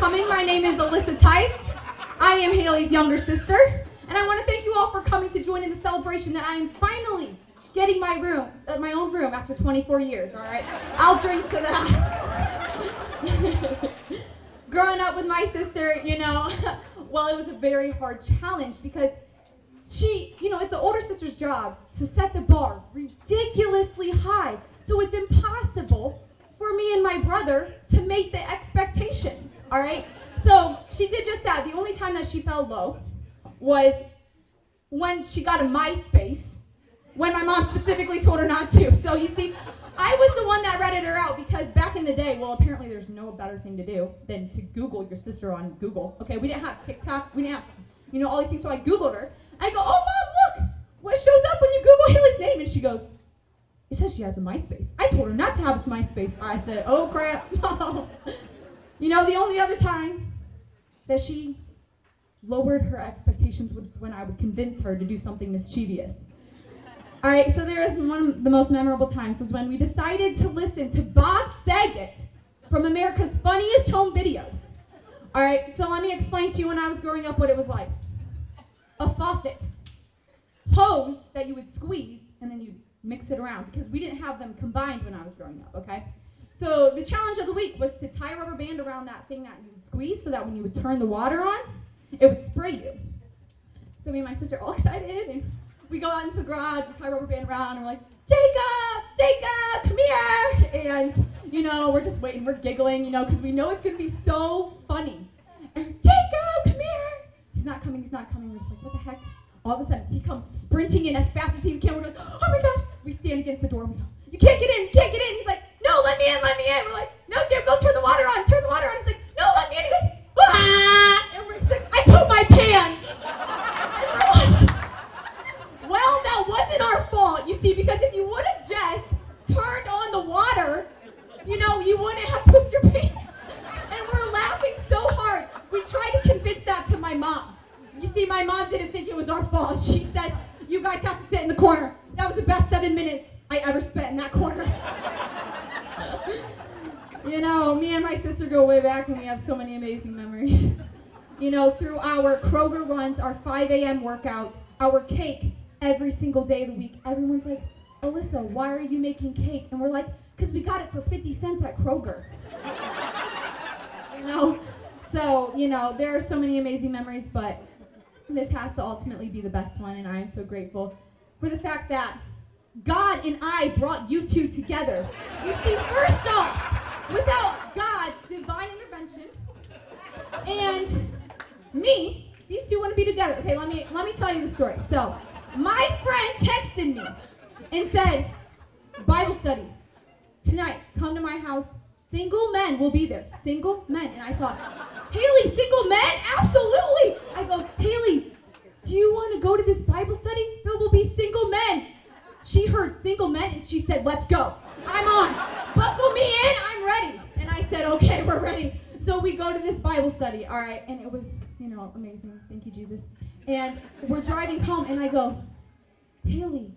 coming. My name is Alyssa Tice. I am Haley's younger sister, and I want to thank you all for coming to join in the celebration that I am finally getting my own room after 24 years, all right? I'll drink to that. Growing up with my sister, well, it was a very hard challenge because it's the older sister's job to set the bar ridiculously high. So it's impossible for me and my brother to meet the expectation, all right? So she did just that. The only time that she fell low was when she got a MySpace, when my mom specifically told her not to. So you see, I was the one that ratted her out because back in the day, well, apparently there's no better thing to do than to Google your sister on Google. Okay, we didn't have TikTok, we didn't have, all these things, so I Googled her. I go, oh, Mom, look, what shows up when you Google Haley's name? And she goes, it says she has a MySpace. I told her not to have a MySpace. I said, oh, crap, no. The only other time that she lowered her expectations was when I would convince her to do something mischievous. All right, so there is one of the most memorable times was when we decided to listen to Bob Saget from America's Funniest Home Videos. All right, so let me explain to you when I was growing up what it was like. A faucet, hose that you would squeeze, and then you'd mix it around because we didn't have them combined when I was growing up, okay? So the challenge of the week was to tie a rubber band around that thing that you would squeeze so that when you would turn the water on, it would spray you. So me and my sister are all excited, and we go out into the garage, we tie a rubber band around, and we're like, Jacob, come here! And, we're just waiting, we're giggling, because we know it's going to be so funny. And Jacob, come here! He's not coming. We're just like, what the heck? All of a sudden, he comes sprinting in as fast as he can. We're like, oh my gosh! We stand against the door. We go, you can't get in. He's like, no, let me in. We're like, no, Jim, go turn the water on. He's like, no, let me in. He goes, ah! And we're like, I pooped my pants. And we're like, well, that wasn't our fault, you see, because if you would have just turned on the water, you wouldn't have pooped your pants. And we're laughing so hard. We tried to convince that to my mom. You see, my mom didn't think it was our fault. She said, you guys have to sit in the corner. That was the best 7 minutes I ever spent in that corner. Me and my sister go way back, and we have so many amazing memories. Through our Kroger runs, our 5 a.m. workouts, our cake every single day of the week. Everyone's like, Alyssa, why are you making cake? And we're like, because we got it for 50 cents at Kroger. So, there are so many amazing memories, but this has to ultimately be the best one, and I am so grateful for the fact that God and I brought you two together. You see, first off, without God's divine intervention and me, these two wouldn't be together. Okay, let me tell you the story. So, my friend texted me and said, Bible study, tonight, come to my house. Single men will be there. Single men. And I thought, Haley, single men? Absolutely. I go, Haley, do you want to go to this Bible study? There will be single men. She heard single men and she said, let's go. I'm on. Buckle me in. I'm ready. And I said, okay, we're ready. So we go to this Bible study. All right. And it was, amazing. Thank you, Jesus. And we're driving home and I go, Haley,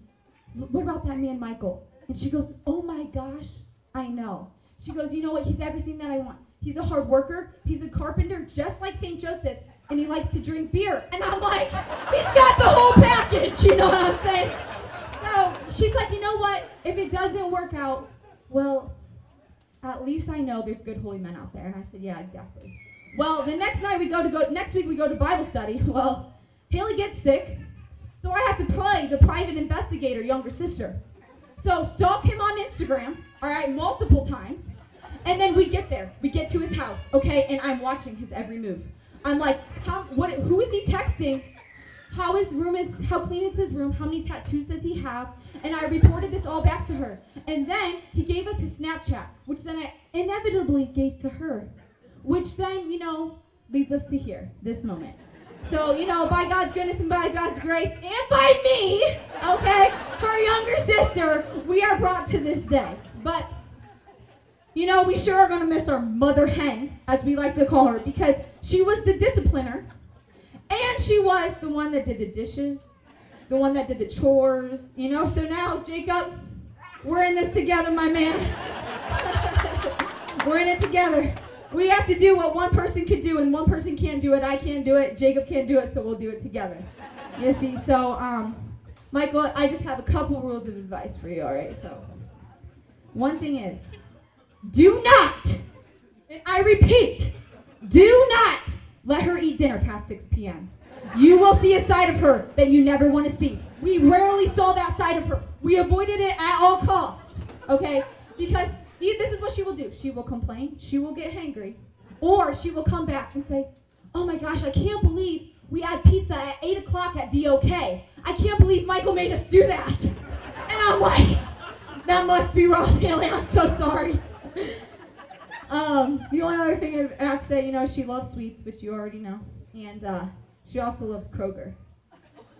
what about that man, Michael? And she goes, oh my gosh, I know. She goes, you know what? He's everything that I want. He's a hard worker. He's a carpenter, just like St. Joseph, and he likes to drink beer. And I'm like, he's got the whole package, you know what I'm saying? So she's like, you know what? If it doesn't work out, well, at least I know there's good holy men out there. And I said, yeah, exactly. Well, the next week we go to Bible study. Well, Haley gets sick, so I have to play the private investigator, younger sister. So stalk him on Instagram, all right, multiple times. And then we get there. We get to his house, okay? And I'm watching his every move. I'm like, who is he texting? How clean is his room? How many tattoos does he have? And I reported this all back to her. And then he gave us his Snapchat, which then I inevitably gave to her, which then, leads us to here, this moment. So, by God's goodness and by God's grace and by me, okay, her younger sister, we are brought to this day. But, we sure are going to miss our mother hen, as we like to call her, because she was the discipliner, and she was the one that did the dishes, the one that did the chores, So now, Jacob, we're in this together, my man. We're in it together. We have to do what one person can do, and one person can't do it. I can't do it. Jacob can't do it, so we'll do it together. You see, so, Michael, I just have a couple rules of advice for you, all right? So, one thing is, do not, and I repeat, do not let her eat dinner past 6 p.m. You will see a side of her that you never want to see. We rarely saw that side of her. We avoided it at all costs, okay? Because this is what she will do. She will complain, she will get hangry, or she will come back and say, oh my gosh, I can't believe we had pizza at 8 o'clock at VOK. I can't believe Michael made us do that. And I'm like, that must be wrong, Haley, I'm so sorry. The only other thing I have to say, she loves sweets, which you already know, and she also loves Kroger.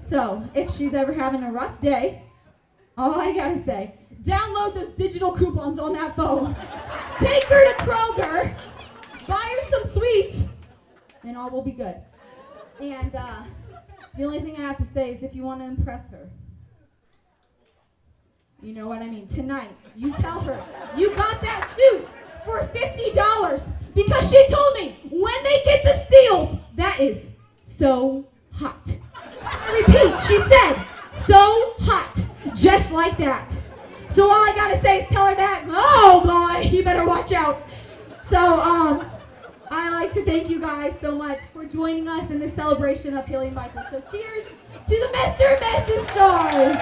So, if she's ever having a rough day, all I gotta say, download those digital coupons on that phone. Take her to Kroger, buy her some sweets, and all will be good. And the only thing I have to say is if you want to impress her, you know what I mean, tonight, you tell her you got that suit for $50 because she told me when they get the steals, that is so hot. I repeat, she said, so hot, just like that. So all I gotta say is tell her that, oh boy, you better watch out. So, I like to thank you guys so much for joining us in this celebration of Haley and Michael. So cheers to the Mr. and Mrs. Stars.